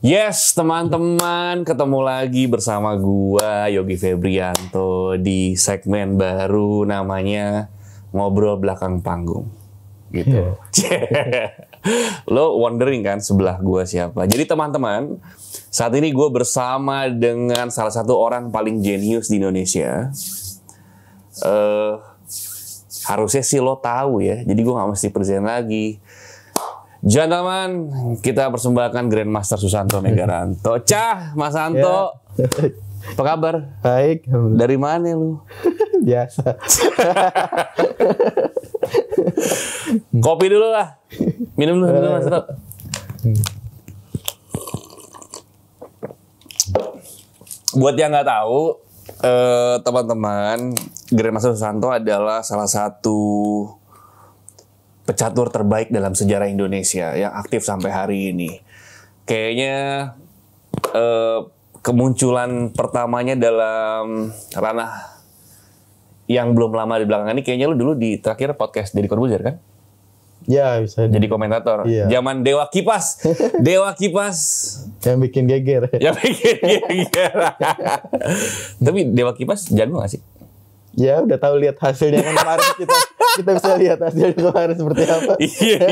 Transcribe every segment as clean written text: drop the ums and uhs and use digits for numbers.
Yes, teman-teman, ketemu lagi bersama gua Yogi Febrianto di segmen baru namanya Ngobrol Belakang Panggung. Gitu. Lo wondering kan sebelah gua siapa? Jadi teman-teman, saat ini gua bersama dengan salah satu orang paling jenius di Indonesia. Harusnya sih lo tahu ya. Jadi gua nggak mesti present lagi. Gentlemen, kita persembahkan Grandmaster Susanto Megaranto. Cah, Mas Santo. Ya. Apa kabar? Baik. Dari mana lu? Biasa. Kopi dulu lah. Minum dulu, Mas Santo. Buat yang nggak tahu, teman-teman, Grandmaster Susanto adalah salah satu pecatur terbaik dalam sejarah Indonesia yang aktif sampai hari ini. Kayaknya kemunculan pertamanya dalam ranah yang belum lama di belakangan ini, kayaknya lu dulu di terakhir podcast Deddy Corbuzier kan? Ya bisa. Jadi komentator. Iya. Zaman Dewa Kipas. Dewa Kipas. Yang bikin geger. Yang bikin geger. Tapi Dewa Kipas jago gak sih? Ya udah tahu lihat hasilnya kan kemarin kita bisa lihat hasilnya kemarin seperti apa. Iya.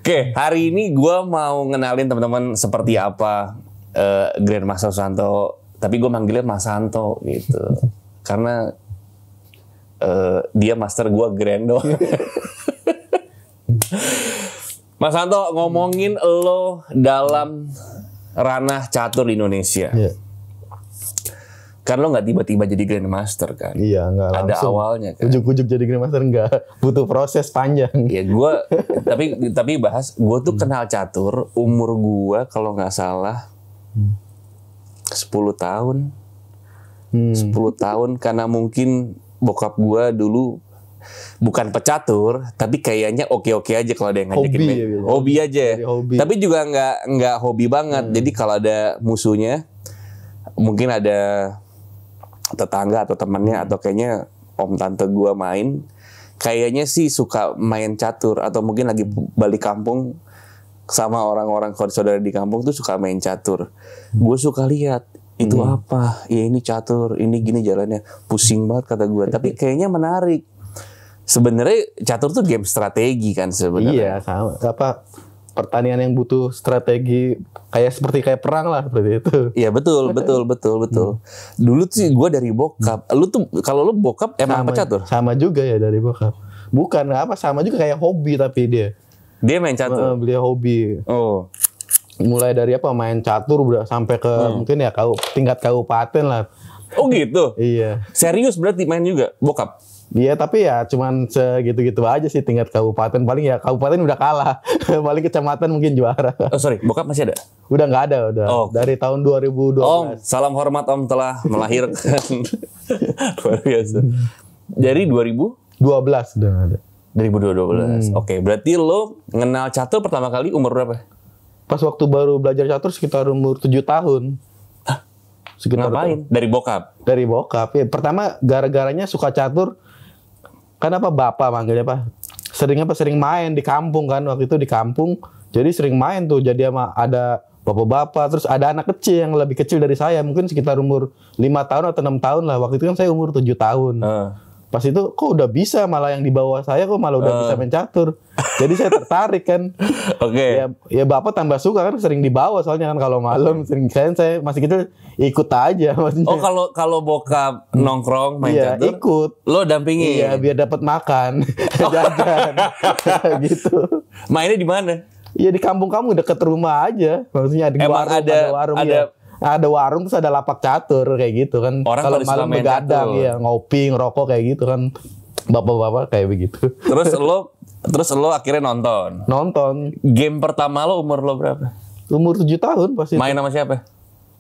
Oke, hari ini gue mau ngenalin teman-teman seperti apa Grandmaster Susanto. Tapi gue manggilnya Mas Santo gitu. Karena dia master gue Grando. Mas Santo, ngomongin lo dalam ranah catur di Indonesia. Iya. Kan lo nggak tiba-tiba jadi Grandmaster kan? Iya, enggak langsung. Ada awalnya kan? Ujuk-ujuk jadi Grandmaster enggak. Butuh proses panjang. Ya gue, tapi bahas, gue tuh kenal catur umur gue kalau nggak salah 10 tahun. 10 tahun karena mungkin bokap gue dulu bukan pecatur, tapi kayaknya oke-oke aja kalau ada yang ngajakin Hobi, main. ya, Hobi aja. Hobi. Tapi juga nggak hobi banget. Jadi kalau ada musuhnya, mungkin ada tetangga atau temannya atau kayaknya om tante gue main, kayaknya sih suka main catur atau mungkin lagi balik kampung sama orang-orang saudara di kampung tuh suka main catur. Gue suka lihat itu apa? Ya ini catur, ini gini jalannya. Pusing banget kata gue. Tapi kayaknya menarik. Sebenarnya catur tuh game strategi kan sebenarnya. Iya, sama. Apa pertandingan yang butuh strategi kayak perang lah seperti itu. Iya betul. Dulu sih gue dari bokap. Lu tuh kalau lu bokap emang pecatur? Sama juga ya dari bokap. Bukan apa, sama juga kayak hobi tapi dia. Dia main catur. Beliau hobi. Oh. Mulai dari apa main catur udah sampai ke mungkin ya tingkat kabupaten lah. Oh gitu. Iya. Serius berarti main juga bokap? Iya tapi ya cuman segitu-gitu aja sih tingkat kabupaten, paling ya kabupaten udah kalah. Paling kecamatan mungkin juara. Oh sorry, bokap masih ada? Udah nggak ada udah. Oh. Dari tahun 2012. Om, salam hormat Om telah melahirkan. Luar biasa. Dari 12 udah nggak ada. 2012. Oke, berarti lo ngenal catur pertama kali umur berapa? Pas waktu baru belajar catur sekitar umur 7 tahun. Sekitar Ngapain? Dari bokap? Dari bokap. Ya, pertama gara-garanya suka catur. Kenapa bapak manggilnya apa? Sering main di kampung kan, waktu itu di kampung. Jadi sering main tuh, jadi sama ada bapak-bapak, terus ada anak kecil yang lebih kecil dari saya, mungkin sekitar umur 5 tahun atau 6 tahun lah. Waktu itu kan saya umur 7 tahun. Pas itu kok udah bisa, malah yang di bawah saya kok malah udah bisa main catur. Jadi saya tertarik kan. Oke. Ya bapak tambah suka kan, sering dibawa soalnya kan kalau malam sering saya masih kecil ikut aja maksudnya. Oh kalau bokap nongkrong main Iya, catur, ikut. lo dampingi? Iya, biar dapat makan, jajan, gitu. Mainnya di mana? Iya di kampung-kampung deket rumah aja, maksudnya ada Emang warung, ada warung, ada ya. Ada warung terus ada lapak catur kayak gitu kan. Orang kalau pada suka malam main begadang catur. ya ngopi ngerokok kayak gitu kan, bapak-bapak kayak begitu. Terus lo akhirnya nonton. Nonton Game pertama lo umur lo berapa? umur 7 tahun pas itu. Main sama siapa?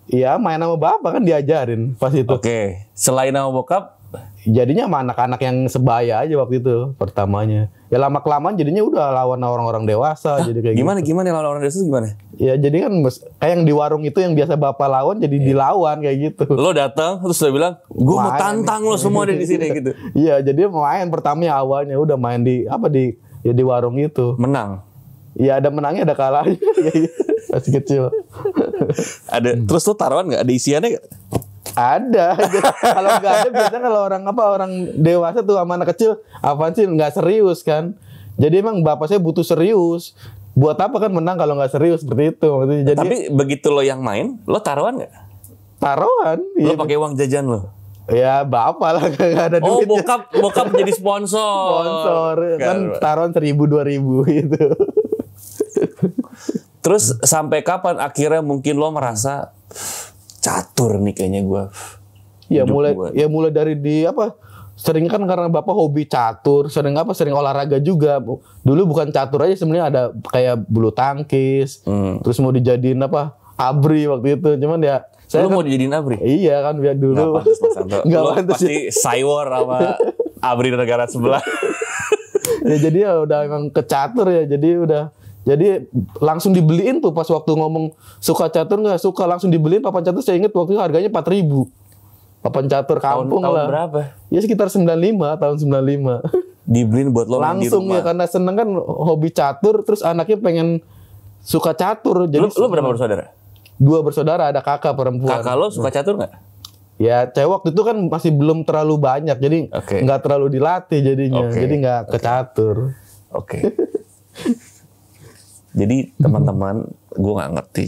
Iya main sama bapak kan diajarin pas itu. Oke. Selain sama bokap, Jadinya sama anak-anak yang sebaya aja waktu itu pertamanya. Ya lama-kelamaan jadinya udah lawan orang-orang dewasa. Jadi kayak gimana gitu. gimana lawan orang dewasa gimana? Ya jadi kan kayak yang di warung itu yang biasa bapak lawan jadi dilawan kayak gitu. Lo datang terus udah bilang, gue mau Main. tantang lo semua ada di sini gitu. Iya jadi main pertamanya awalnya udah main di apa di ya di warung itu. Menang. Ya ada menangnya ada kalahnya masih kecil. Ada terus lu taruhan nggak? Ada isiannya nggak? Ada. Kalau nggak ada biasanya kalau orang dewasa tuh sama anak kecil apaan sih nggak serius kan. Jadi emang bapak saya butuh serius. Buat apa kan menang kalau nggak serius seperti itu. Jadi Tapi begitu lo yang main, lo taruhan nggak? taruhan. Lo Iya. pakai uang jajan lo? Ya bapak lah nggak ada Oh, duitnya. bokap jadi sponsor. Sponsor kan taruhan 1.000 2.000 gitu. Terus sampai kapan akhirnya mungkin lo merasa catur nih kayaknya gue? Ya Hidup mulai gua. ya mulai dari di apa? Sering kan karena bapak hobi catur, sering olahraga juga. Dulu bukan catur aja sebenarnya ada kayak bulu tangkis. Terus mau dijadiin apa? Abri waktu itu. Cuman ya Lo kan, mau dijadiin abri? iya kan biar Nggak dulu. pantas, Mas Santo. Nggak Lo pantas pasti cywar sama abri negara sebelah. Ya jadi ya udah emang kecatur ya. Jadi langsung dibeliin tuh pas waktu ngomong suka catur nggak suka langsung dibeliin papan catur. Saya ingat waktu itu harganya 4.000. Papan catur kampung tahun lah. berapa? Ya sekitar 95 tahun 95. Dibeliin buat lo main di Langsung rumah. ya karena seneng kan hobi catur terus anaknya pengen suka catur. Jadi Lo berapa bersaudara? 2 bersaudara, ada kakak perempuan. Kakak lo suka catur nggak? Ya cewek waktu itu kan masih belum terlalu banyak jadi Oke. nggak terlalu dilatih jadinya. Oke. Jadi nggak kecatur. Oke. Jadi teman-teman, gue nggak ngerti.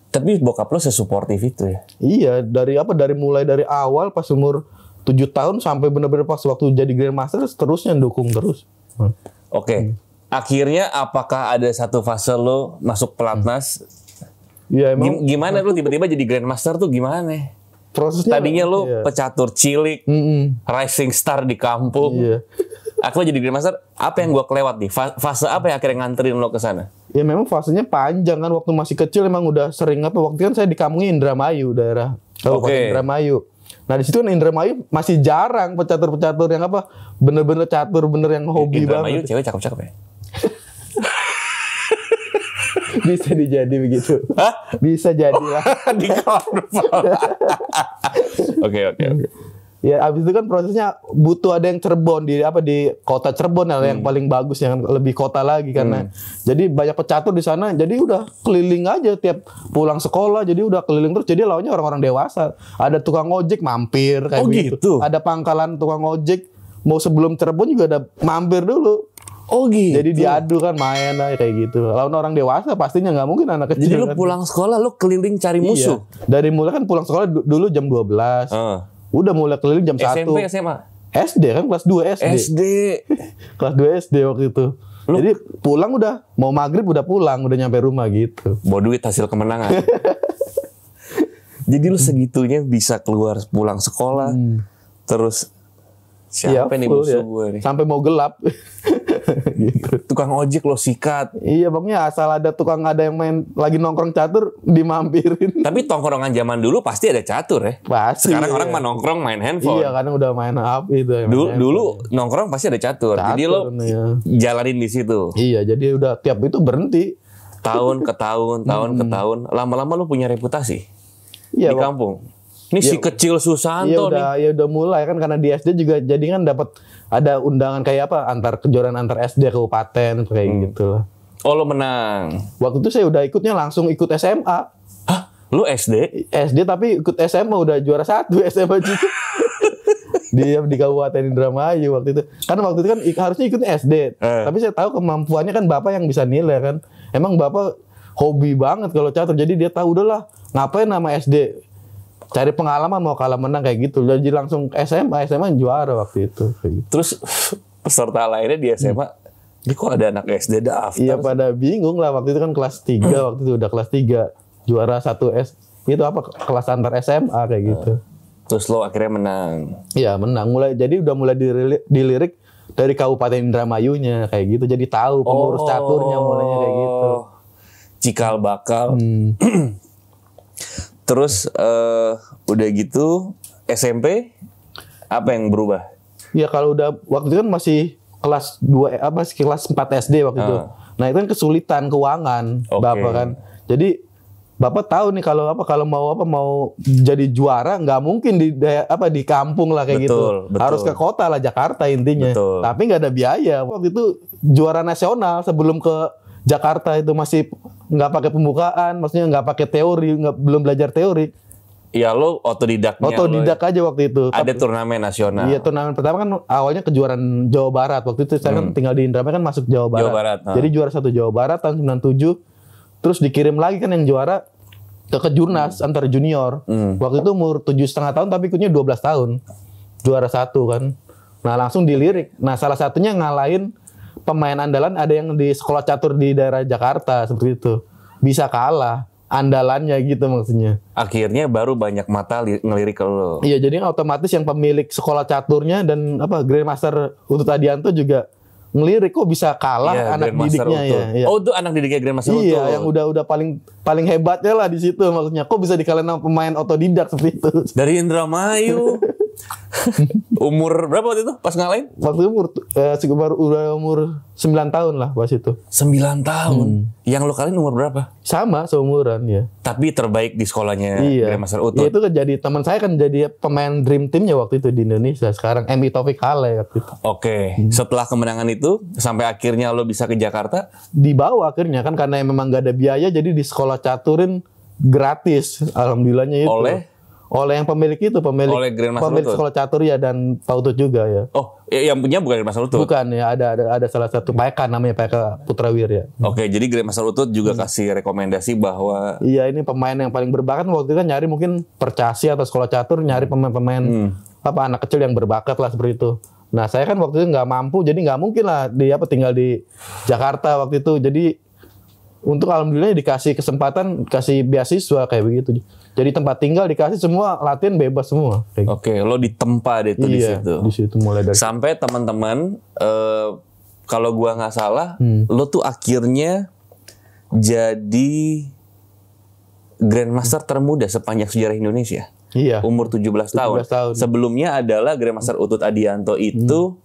Tapi bokap lo sesuportif itu ya? Iya, dari mulai dari awal pas umur 7 tahun sampai benar-benar pas waktu jadi Grandmaster terusnya dukung terus. Oke. Akhirnya apakah ada satu fase lo masuk pelatnas? Iya emang Gimana lo tiba-tiba jadi Grandmaster tuh gimana? prosesnya Tadinya lo iya. pecatur cilik, rising star di kampung. Iya. Aku jadi Grandmaster, apa yang gue kelewat nih? Fase apa yang akhirnya nganterin lo ke sana? Ya memang fasenya panjang kan waktu masih kecil emang udah sering apa waktu kan saya di kampungnya Indramayu daerah Kabupaten Oke. Indramayu. Nah di situ kan Indramayu masih jarang pecatur-pecatur yang apa bener-bener catur bener yang hobi Indramayu banget. cewek cakep-cakep ya? Bisa dijadi begitu. Hah? Bisa jadilah. Di Oke. Ya abis itu kan prosesnya butuh ada yang Cirebon di kota Cirebon yang paling bagus yang lebih kota lagi karena jadi banyak pecatur di sana jadi udah keliling aja tiap pulang sekolah jadi udah keliling terus jadi lawannya orang-orang dewasa ada tukang ojek mampir kayak Oh, gitu. gitu? Ada pangkalan tukang ojek mau sebelum Cirebon juga ada mampir dulu Oh gitu. jadi diadu kan main aja kayak gitu lawan orang dewasa pastinya nggak mungkin anak kecil Jadi lu kan. pulang sekolah lu keliling cari musuh. Iya. Dari mulai kan pulang sekolah dulu jam 12 udah mulai keliling jam 1 SMP SMA. SD kan kelas 2 SD. SD. Kelas 2 SD waktu itu. Jadi pulang udah mau maghrib udah pulang udah nyampe rumah gitu. Bawa duit hasil kemenangan. Jadi lu segitunya bisa keluar pulang sekolah. Terus siapa nih full musuh gue nih? Sampai mau gelap. Gitu. Tukang ojek lo sikat. Iya pokoknya asal ada tukang ada yang main lagi nongkrong catur dimampirin. Tapi tongkrongan zaman dulu pasti ada catur ya. Pasti. Sekarang orang mah nongkrong main handphone. Iya kadang udah main apa itu. Dulu nongkrong pasti ada catur. Jadi lo iya. jalanin di situ. Iya jadi udah tiap itu berhenti. Tahun ke tahun, tahun ke tahun. Lama-lama lo punya reputasi Iya di kampung. Ini si kecil Susanto nih. ya udah mulai kan karena di SD juga jadi kan dapat ada undangan kayak apa kejuaraan antar SD kabupaten kayak gitu lah. Oh lo menang. Waktu itu saya udah ikutnya langsung ikut SMA. Hah? Lu SD? SD tapi ikut SMA udah juara 1 SMA juga. di Kabupaten Indramayu waktu itu. Kan waktu itu kan harusnya ikut SD. Tapi saya tahu kemampuannya kan Bapak yang bisa nilai kan. Emang Bapak hobi banget kalau catur. Jadi dia tahu udahlah ngapain nama SD. Cari pengalaman mau kalah menang kayak gitu. Jadi langsung SMA juara waktu itu. Kayak gitu. Terus peserta lainnya di SMA, ini kok ada anak SD daftar? Iya pada bingung lah waktu itu kan kelas 3 waktu itu udah kelas 3 juara 1 itu apa kelas antar SMA kayak gitu. Terus lo akhirnya menang. Iya menang jadi udah mulai dilirik dari Kabupaten Indramayunya kayak gitu. Jadi tahu pengurus caturnya mulainya kayak gitu. Cikal bakal. Terus udah gitu SMP apa yang berubah? Ya kalau udah waktu itu kan masih kelas 2 kelas 4 SD waktu itu. Nah, itu kan kesulitan keuangan Bapak kan. Jadi Bapak tahu nih kalau mau jadi juara nggak mungkin di kampung lah kayak gitu. Betul. Harus ke kota lah Jakarta intinya. Betul. Tapi nggak ada biaya. Waktu itu juara nasional sebelum ke Jakarta itu masih nggak pakai pembukaan, maksudnya nggak pakai teori, belum belajar teori. Ya lo otodidak Aja waktu itu. Ada turnamen nasional. Iya, turnamen pertama kan awalnya kejuaraan Jawa Barat. Waktu itu saya kan tinggal di Indramayu kan masuk Jawa Barat. Jadi juara 1 Jawa Barat tahun 97. Terus dikirim lagi kan yang juara ke Kejurnas antar junior. Waktu itu umur 7,5 tahun tapi ikutnya 12 tahun. Juara 1 kan. Nah, langsung dilirik. Nah, salah satunya ngalahin pemain andalan ada yang di sekolah catur di daerah Jakarta seperti itu. Bisa kalah. Andalannya gitu maksudnya. Akhirnya baru banyak mata ngelirik ke lo. Iya, jadi otomatis yang pemilik sekolah caturnya dan Grandmaster Utut Adianto juga ngelirik kok bisa kalah anak didiknya ya. Oh, itu anak didiknya Grandmaster Utut. Iya, yang udah paling hebatnya lah di situ maksudnya. Kok bisa dikalahin sama pemain otodidak seperti itu. Dari Indramayu. Umur berapa waktu itu pas ngalahin? Waktu itu udah umur 9 tahun lah pas itu. 9 tahun. Yang lo kalian umur berapa? Sama seumuran ya. Tapi terbaik di sekolahnya Grandmaster Utut. Iya, itu kan jadi teman saya kan jadi pemain dream teamnya waktu itu di Indonesia. Sekarang Emi Taufik Hale waktu itu. Oke. Setelah kemenangan itu sampai akhirnya lo bisa ke Jakarta? Dibawa akhirnya kan karena memang gak ada biaya jadi di sekolah caturin gratis. Alhamdulillahnya itu. Oleh yang pemilik itu, pemilik sekolah catur ya dan Pak Utut juga ya. Oh, yang punya bukan Grandmaster Utut? Bukan ya, ada salah satu PK namanya PK Putrawir ya. Oke, jadi Grandmaster Utut juga kasih rekomendasi bahwa iya ini pemain yang paling berbakat waktu itu kan nyari mungkin Percasi atau sekolah catur nyari pemain-pemain anak kecil yang berbakat lah seperti itu. Nah saya kan waktu itu nggak mampu jadi nggak mungkin lah tinggal di Jakarta waktu itu jadi untuk alhamdulillah dikasih kesempatan kasih beasiswa kayak begitu. Jadi tempat tinggal dikasih semua latihan bebas semua. Oke, lo ditempa deh tuh di situ. Di situ mulai dari sampai teman-teman kalau gua nggak salah, lo tuh akhirnya jadi Grandmaster termuda sepanjang sejarah Indonesia. Iya. Umur 17 tahun. Sebelumnya adalah Grandmaster Utut Adianto itu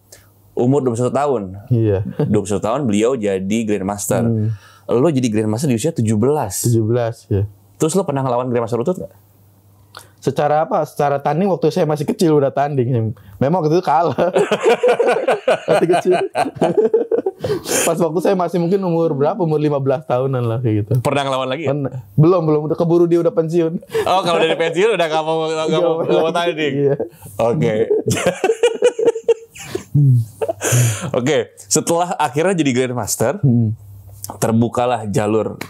umur 21 tahun. Iya. 21 tahun beliau jadi Grandmaster. Lo jadi Grandmaster di usia 17. 17 ya. Terus lo pernah ngelawan Grandmaster Utut nggak? Secara tanding waktu saya masih kecil udah tanding. Memang waktu itu kalah. Masih kecil. Pas waktu saya masih mungkin umur berapa? Umur 15 tahunan lah kayak gitu. Pernah ngelawan lagi? Ya? Belum. Udah keburu dia udah pensiun. Oh, kalau dari pensiun udah gak mau tanding? Iya. Oke. Oke, setelah akhirnya jadi Grandmaster, terbukalah jalur.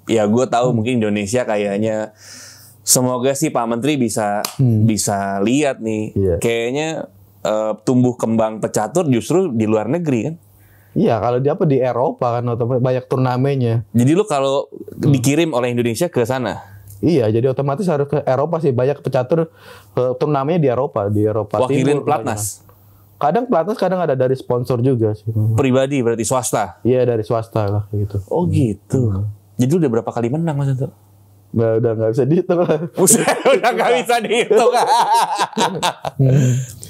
Ya gue tahu mungkin Indonesia kayaknya semoga sih Pak Menteri bisa lihat nih. Kayaknya tumbuh kembang pecatur justru di luar negeri kan? Iya, kalau di Eropa kan banyak turnamennya. Jadi lu kalau dikirim oleh Indonesia ke sana? Iya, jadi otomatis harus ke Eropa sih. Banyak pecatur turnamennya di Eropa Wakilin Timur. Platnas. Kadang Platnas kadang ada dari sponsor juga sih. Pribadi berarti swasta? Iya, dari swasta lah gitu. Oh gitu. Jadi udah berapa kali menang Mas itu? Udah nggak bisa dihitung lah. Udah nggak bisa dihitung.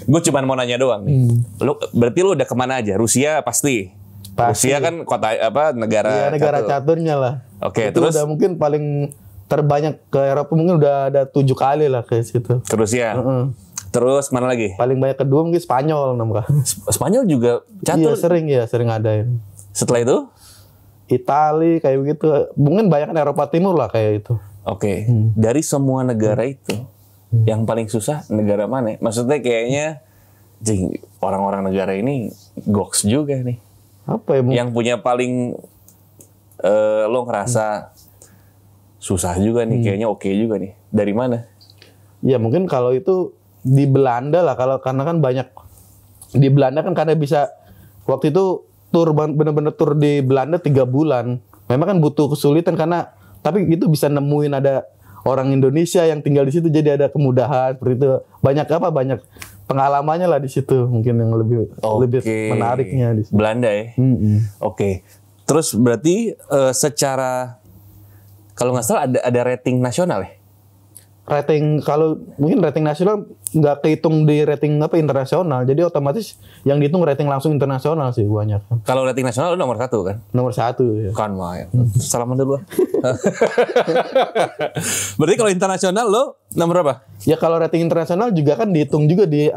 Gue cuma mau nanya doang nih. Berarti lu udah kemana aja? Rusia pasti. Rusia kan kota negara? Iya, negara caturnya lah. Oke, itu terus udah mungkin paling terbanyak ke Eropa mungkin udah ada 7 kali lah ke situ. Ke Rusia. Terus mana lagi? Paling banyak kedua mungkin Spanyol 6 kali. Spanyol juga catur? Iya sering adain. Setelah itu? Itali kayak begitu. Mungkin banyak kan Eropa Timur lah kayak itu. Oke. Dari semua negara itu, yang paling susah negara mana? Maksudnya kayaknya, orang-orang negara ini goks juga nih. Apa ya? Yang punya paling, lo ngerasa susah juga nih, kayaknya oke juga nih. Dari mana? Ya mungkin kalau itu di Belanda lah, karena kan banyak di Belanda kan karena bisa waktu itu bener-bener tur di Belanda 3 bulan. Memang kan butuh kesulitan tapi itu bisa nemuin ada orang Indonesia yang tinggal di situ jadi ada kemudahan seperti itu. Banyak pengalamannya lah di situ mungkin yang lebih menariknya di situ. Belanda ya. Oke. Terus berarti secara kalau nggak salah ada rating nasional ya? Rating kalau mungkin rating nasional nggak kehitung di rating internasional, jadi otomatis yang dihitung rating langsung internasional sih banyak. Kalau rating nasional lu nomor 1 kan? Nomor 1 ya. Kan main. Salaman dulu. Berarti kalau internasional lo nomor berapa? Ya kalau rating internasional juga kan dihitung juga di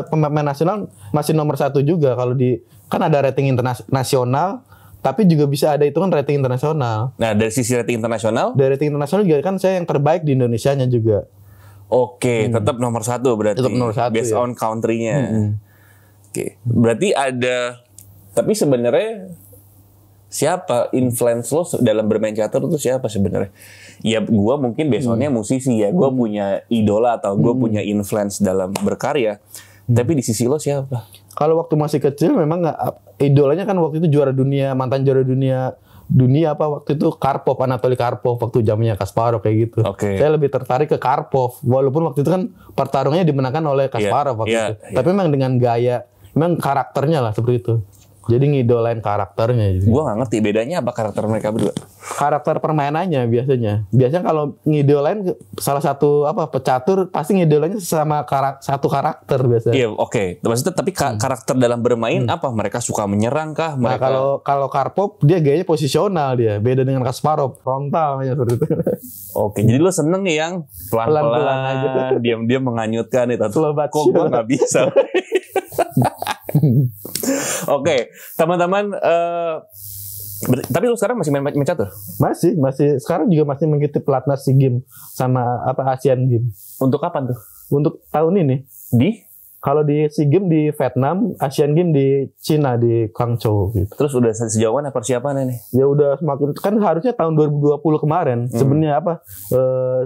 pemain nasional masih nomor 1 juga kalau kan ada rating internasional. Tapi juga bisa ada hitungan rating internasional. Nah, dari sisi rating internasional? Dari rating internasional juga kan saya yang terbaik di Indonesianya juga. Oke, tetap nomor 1 berarti. Tetap nomor 1 based on country-nya. Oke, berarti ada. Tapi sebenarnya siapa influence lo dalam bermain catur itu siapa sebenarnya? Ya gue mungkin based on-nya musisi ya. Gue punya idola atau gue punya influence dalam berkarya. Tapi di sisi lo siapa? Kalau waktu masih kecil memang idolanya kan waktu itu juara dunia, mantan juara dunia apa waktu itu Karpov, Anatoly Karpov waktu zamannya Kasparov kayak gitu. Saya lebih tertarik ke Karpov walaupun waktu itu kan pertarungannya dimenangkan oleh Kasparov waktu itu. Tapi memang dengan gaya, memang karakternya lah seperti itu. Jadi ngidolain karakternya. Gue gak ngerti bedanya apa karakter mereka berdua. Karakter permainannya biasanya. Biasanya kalau ngidolain salah satu pecatur pasti ngidolainnya sama satu karakter biasanya. Iya, oke. Maksudnya tapi karakter dalam bermain apa? Mereka suka menyerang kah? Mereka... Nah, kalau Karpov dia gayanya posisional dia. Beda dengan Kasparov, frontal seperti itu. Oke, jadi lo seneng nih yang pelan-pelan aja. Diam-diam menganyutkan itu. Kok gue gak bisa? Oke, teman-teman. Tapi lu sekarang masih main catur? Masih. Sekarang juga masih mengikuti pelatnas SEA Games sama Asian Games. Untuk kapan tuh? Untuk tahun ini. Kalau di SEA Games di Vietnam, Asian Games di Cina di Guangzhou gitu. Terus udah sejauh mana persiapannya nih? Ya udah semakin kan harusnya tahun 2020 kemarin sebenarnya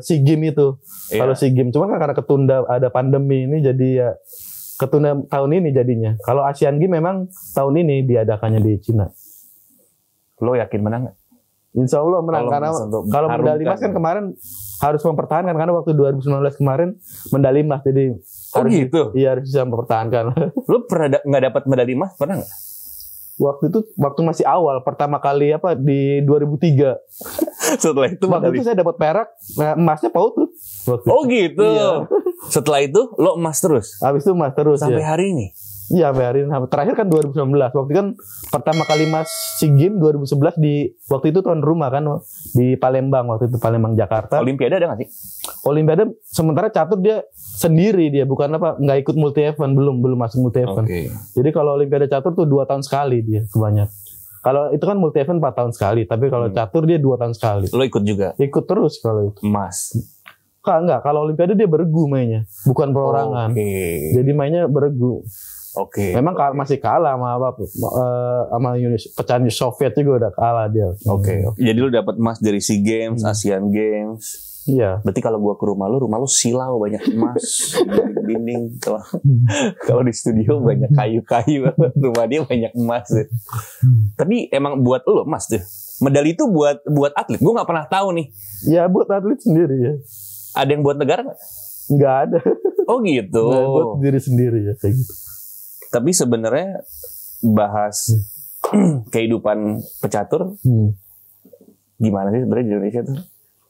SEA Games itu. Kalau SEA Games cuma kan karena ketunda ada pandemi ini jadi ya ketunda tahun ini jadinya. Kalau Asian Games memang tahun ini diadakannya di Cina. Lo yakin menang gak? Insya Allah menang karena kalau medali emas kan kemarin harus mempertahankan karena waktu 2019 kemarin medali emas jadi gitu. Iya harus bisa mempertahankan. Lo pernah nggak dapat medali emas pernah nggak? Waktu masih awal pertama kali di 2003. Setelah itu waktu itu saya dapat perak, emasnya PAUD tuh. Gitu. Iya. Setelah itu lo emas terus. Habis itu emas terus sampai hari ini. Iya, sampai hari ini. Terakhir kan 2019. Waktu itu kan pertama kali emas SEA Games 2011 waktu itu tuan rumah kan di Palembang waktu itu Palembang Jakarta. Olimpiade ada nggak sih? Olimpiade sementara catur dia sendiri dia bukan nggak ikut multi event belum masuk multi event. Jadi kalau Olimpiade catur tuh 2 tahun sekali dia kebanyakan. Kalau itu kan multi event 4 tahun sekali, tapi kalau catur dia 2 tahun sekali. Lo ikut juga? Ikut terus kalau itu. Emas. Enggak, kalau Olimpiade dia beregu mainnya, bukan perorangan. Jadi mainnya beregu. Memang masih kalah sama pecahan Soviet juga udah kalah dia. Jadi lu dapat emas dari SEA Games, Asian Games. Iya. Berarti kalau gua ke rumah lu silau banyak emas di dinding. Kalau di studio banyak kayu-kayu, rumah dia banyak emas. Tapi emang buat lu emas tuh. Medali itu buat atlet. Gua nggak pernah tahu nih. Ya buat atlet sendiri ya. Ada yang buat negara nggak? Nggak ada. Oh gitu. Nggak, buat diri sendiri ya kayak gitu. Tapi sebenarnya bahas kehidupan pecatur gimana sih sebenarnya di Indonesia tuh?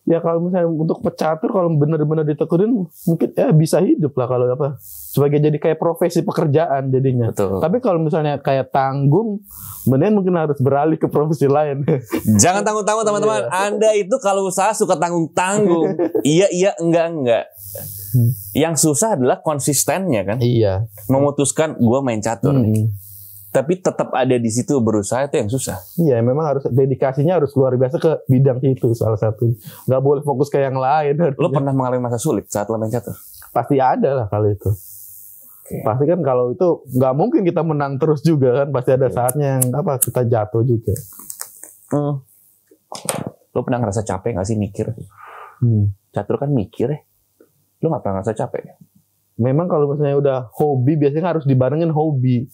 Ya kalau misalnya untuk pecatur kalau benar-benar ditekunin mungkin ya bisa hidup lah kalau sebagai jadi kayak profesi pekerjaan jadinya. Betul. Tapi kalau misalnya kayak tanggung, mending mungkin harus beralih ke profesi lain. Jangan tanggung-tanggung teman-teman. Anda itu kalau usaha suka tanggung-tanggung. Iya, enggak. Yang susah adalah konsistennya kan. Iya. Memutuskan gue main catur. Tapi tetap ada di situ berusaha itu yang susah. Iya, memang harus dedikasinya harus luar biasa ke bidang itu salah satu. Nggak boleh fokus ke yang lain. Lo pernah mengalami masa sulit saat lo main catur? Pasti ada lah kalau itu. Pasti kan kalau itu nggak mungkin kita menang terus juga kan. Pasti ada saatnya yang kita jatuh juga. Lo pernah ngerasa capek nggak sih mikir? Catur kan mikir ya. Lo nggak pernah ngerasa capek? Memang kalau misalnya udah hobi biasanya harus dibarengin hobi.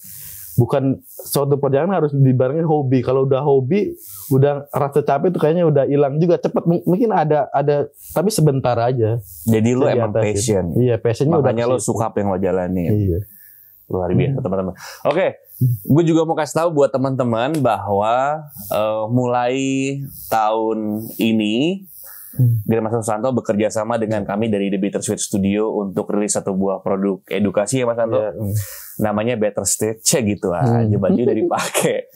Bukan suatu perjalanan harus dibarengin hobi. Kalau udah hobi, udah rasa capek itu kayaknya udah hilang juga cepet. Mungkin ada tapi sebentar aja. Jadi lo emang passion. Iya, passionnya udah. Makanya lo suka apa yang lo jalanin. Iya. Luar biasa teman-teman. Oke, gue juga mau kasih tahu buat teman-teman bahwa mulai tahun ini Grandmaster Susanto bekerja sama dengan kami dari The Bittersweet Studio untuk rilis satu buah produk edukasi ya Mas Santo. Namanya Better Stage gitu aja, baju udah dipakai.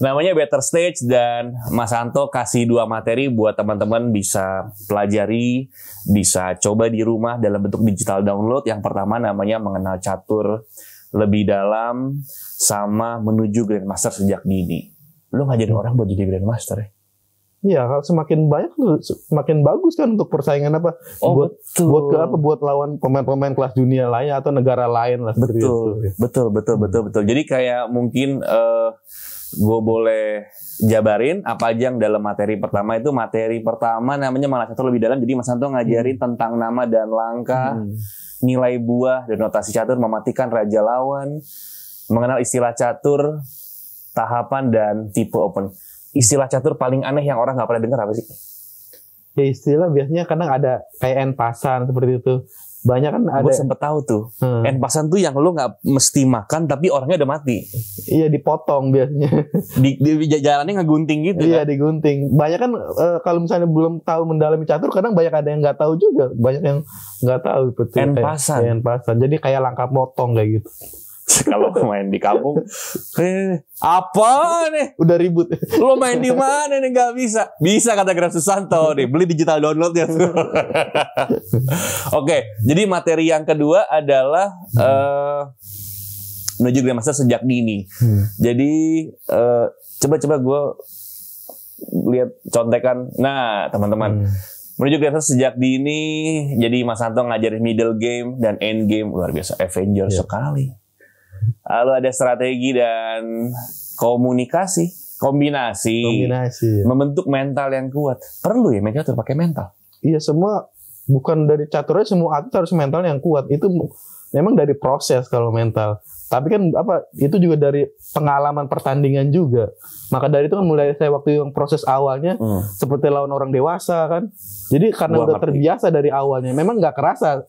Namanya Better Stage dan Mas Santo kasih 2 materi buat teman-teman bisa pelajari, bisa coba di rumah dalam bentuk digital download. Yang pertama namanya mengenal catur lebih dalam sama menuju Grandmaster sejak dini. lu ngajarin orang buat jadi grandmaster ya. Iya, kalau semakin banyak semakin bagus kan untuk persaingan apa? Buat lawan pemain-pemain kelas dunia lain atau negara lain lah. Betul. Jadi kayak mungkin gue boleh jabarin apa aja yang dalam materi pertama itu. Materi pertama namanya malah catur lebih dalam. Jadi Mas Santo ngajarin tentang nama dan langkah, nilai buah dan notasi catur, mematikan raja lawan, mengenal istilah catur, tahapan dan tipe open. Istilah catur paling aneh yang orang nggak pernah dengar apa sih? Ya istilah biasanya kadang ada kayak en-pasan seperti itu. Banyak kan ada. Gue sempet tahu tuh. En-pasan tuh yang lo nggak mesti makan tapi orangnya udah mati. Iya, dipotong biasanya. di jalannya ngegunting gitu. Iya, kan? digunting. Banyak kan kalau misalnya belum tahu mendalami catur, kadang banyak ada yang nggak tahu juga. Banyak yang nggak tahu betul. En-pasan. Jadi kayak langkah potong kayak gitu. Kalau main di kampung, apa nih? Udah ribut. Lo main di mana nih? Gak bisa. Bisa kata Graf Susanto nih. Beli digital download ya. Oke, jadi materi yang kedua adalah menuju grandmaster sejak dini. Jadi coba gue lihat contekan. Nah, teman-teman. Menuju grandmaster sejak dini. Jadi Mas Santo ngajarin middle game dan end game. Luar biasa. Avenger sekali. Lalu ada strategi dan kombinasi, membentuk mental yang kuat. Perlu ya main catur pakai mental. Iya, semua bukan dari caturnya, semua atlet harus mental yang kuat. Itu memang dari proses kalau mental. Tapi kan itu juga dari pengalaman pertandingan juga. Maka dari itu kan mulai saya waktu yang proses awalnya seperti lawan orang dewasa kan. Jadi karena udah terbiasa dari awalnya, memang nggak kerasa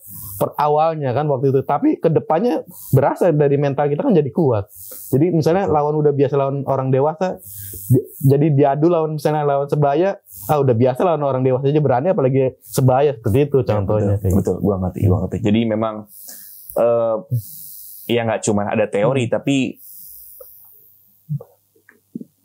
awalnya kan waktu itu. Tapi kedepannya berasa dari mental kita kan jadi kuat. Jadi misalnya lawan udah biasa lawan orang dewasa, jadi diadu lawan misalnya lawan sebaya, udah biasa lawan orang dewasa aja berani, apalagi sebaya seperti itu contohnya. Ya, betul. Gua ngerti. Jadi memang ya nggak cuma ada teori, tapi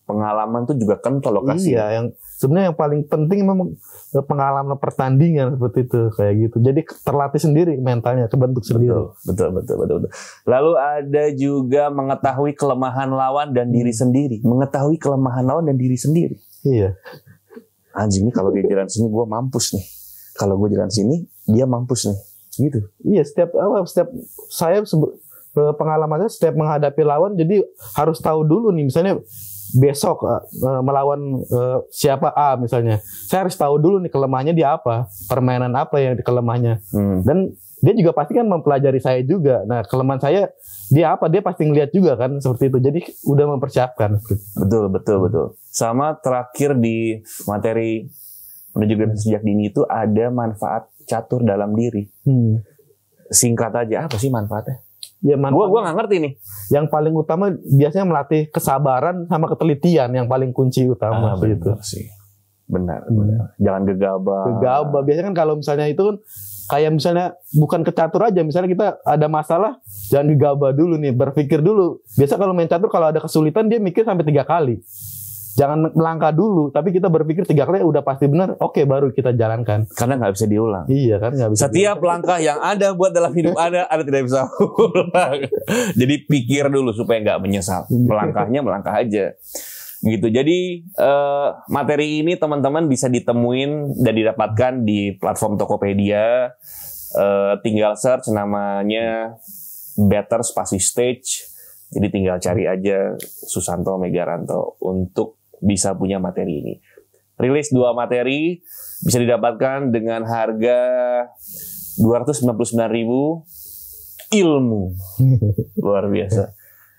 pengalaman tuh juga kental lokasi. Iya, yang sebenarnya yang paling penting memang pengalaman pertandingan seperti itu kayak gitu. Jadi terlatih sendiri mentalnya, kebentuk sendiri. Betul. Lalu ada juga mengetahui kelemahan lawan dan diri sendiri. Mengetahui kelemahan lawan dan diri sendiri. Iya. Anjing nih kalau dia jalan sini gue mampus nih. Kalau gue jalan sini dia mampus nih. Gitu. Iya, setiap saya pengalamannya setiap menghadapi lawan, jadi harus tahu dulu nih misalnya besok melawan siapa A misalnya, saya harus tahu dulu nih kelemahannya dia apa, permainan apa yang kelemahannya. Dan dia juga pasti kan mempelajari saya juga. Nah, kelemahan saya dia apa, dia pasti ngeliat juga kan seperti itu. Jadi udah mempersiapkan. Betul. Sama terakhir di materi menuju grandmaster sejak dini itu ada manfaat catur dalam diri. Singkat aja, apa sih manfaatnya? Ya, gue nggak ngerti nih. Yang paling utama biasanya melatih kesabaran sama ketelitian, yang paling kunci utama itu sih. Benar. Jangan gegabah. Biasanya kan kalau misalnya itu kan kayak misalnya bukan ke catur aja, misalnya kita ada masalah, jangan gegabah dulu nih, berpikir dulu. Biasa kalau main catur kalau ada kesulitan dia mikir sampai 3 kali. Jangan melangkah dulu, tapi kita berpikir 3 kali udah pasti benar, oke, baru kita jalankan. Karena nggak bisa diulang. Iya kan, nggak bisa. Setiap langkah yang Anda buat dalam hidup Anda tidak bisa ulang. Jadi pikir dulu supaya nggak menyesal. Melangkah aja. Gitu. Jadi materi ini teman-teman bisa ditemuin dan didapatkan di platform Tokopedia. Tinggal search namanya Better Spasi Stage. Jadi tinggal cari aja Susanto Megaranto untuk bisa punya materi ini. Rilis 2 materi bisa didapatkan dengan harga 299.000 ilmu. Luar biasa.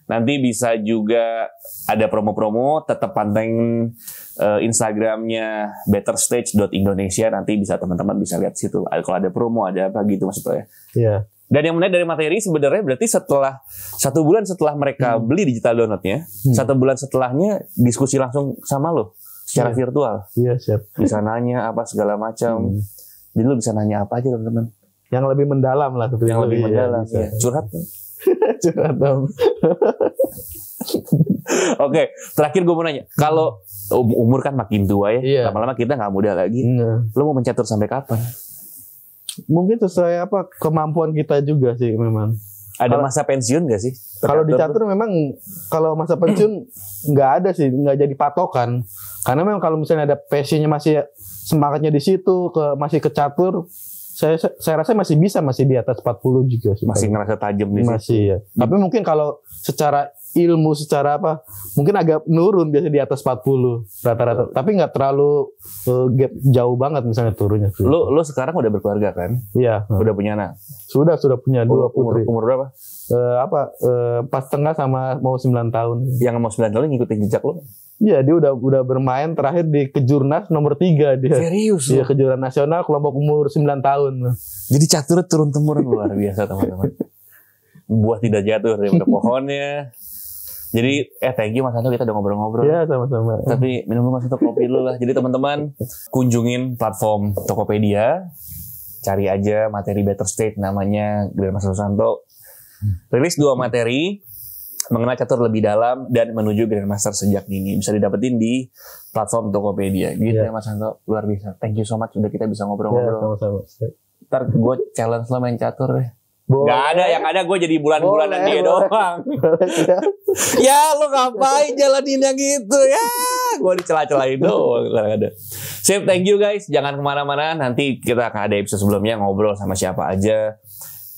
Nanti bisa juga ada promo-promo, tetap pantengin Instagramnya betterstage.indonesia, nanti bisa teman-teman bisa lihat situ. Kalau ada promo, ada apa gitu maksudnya. Iya. Dan yang menarik dari materi sebenarnya berarti setelah 1 bulan setelah mereka beli digital downloadnya, 1 bulan setelahnya diskusi langsung sama lo secara virtual. Iya, siap. Bisa nanya apa segala macam. Jadi lo bisa nanya apa aja teman-teman. Yang lebih mendalam lah. Yang lebih mendalam. Ya. Curhat. Curhat dong. Oke, terakhir gue mau nanya. Kalau umur kan makin tua ya, lama-lama kita nggak muda lagi. Lo mau mencatur sampai kapan? Mungkin sesuai kemampuan kita juga sih memang. Ada masa pensiun gak sih? Kalau di catur memang kalau masa pensiun nggak ada sih, nggak jadi patokan. Karena memang kalau misalnya ada passionnya masih semangatnya di situ, masih ke catur, saya rasa masih di atas 40 juga sih. Masih ngerasa tajam di situ. Masih ya. Tapi mungkin kalau secara ilmu, secara apa, mungkin agak nurun biasa di atas 40 rata-rata. Tapi nggak terlalu gap jauh banget misalnya turunnya. Lu sekarang udah berkeluarga kan? Iya. Udah punya anak? Sudah punya 2 putri. Umur berapa? 4,5 sama mau 9 tahun. Yang mau 9 tahun ngikutin jejak lu? Iya, dia udah bermain terakhir di Kejurnas nomor 3 dia. Serius? Iya, Kejuaraan Nasional kelompok umur 9 tahun. Jadi catur turun-temurun luar biasa teman-teman. Buah tidak jatuh dari pohonnya. Jadi thank you Mas Anto, kita udah ngobrol-ngobrol. Iya, sama-sama. Tapi minum dulu Mas Anto kopi dulu lah. Jadi teman-teman kunjungin platform Tokopedia. Cari aja materi Better State namanya Grandmaster Susanto. Rilis 2 materi mengenal catur lebih dalam dan menuju Grandmaster sejak dini. Bisa didapetin di platform Tokopedia. Gitu ya Mas Anto, luar biasa. Thank you so much udah kita bisa ngobrol-ngobrol. Sama-sama. Ntar gue challenge lo main catur deh. Boleh. Gak ada, yang ada gue jadi bulan-bulanan dia doang. Ya lo ngapain jalanin yang gitu ya? Gue dicela-celain doang. Kadang-kadang. Sip, thank you guys. Jangan kemana-mana. Nanti kita akan ada episode sebelumnya ngobrol sama siapa aja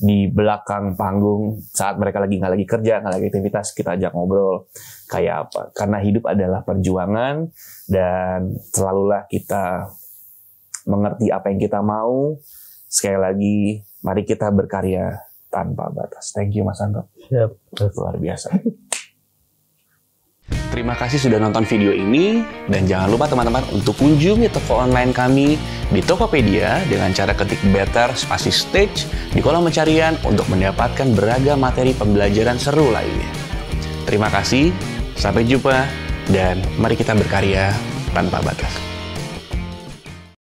di belakang panggung saat mereka nggak lagi kerja, nggak lagi aktivitas, kita ajak ngobrol kayak apa. Karena hidup adalah perjuangan dan selalulah kita mengerti apa yang kita mau. Sekali lagi, mari kita berkarya tanpa batas. Thank you Mas Anto. Siap. Luar biasa. Terima kasih sudah nonton video ini, dan jangan lupa teman-teman untuk kunjungi toko online kami di Tokopedia dengan cara ketik Better spasi Stage di kolom pencarian untuk mendapatkan beragam materi pembelajaran seru lainnya. Terima kasih, sampai jumpa, dan mari kita berkarya tanpa batas.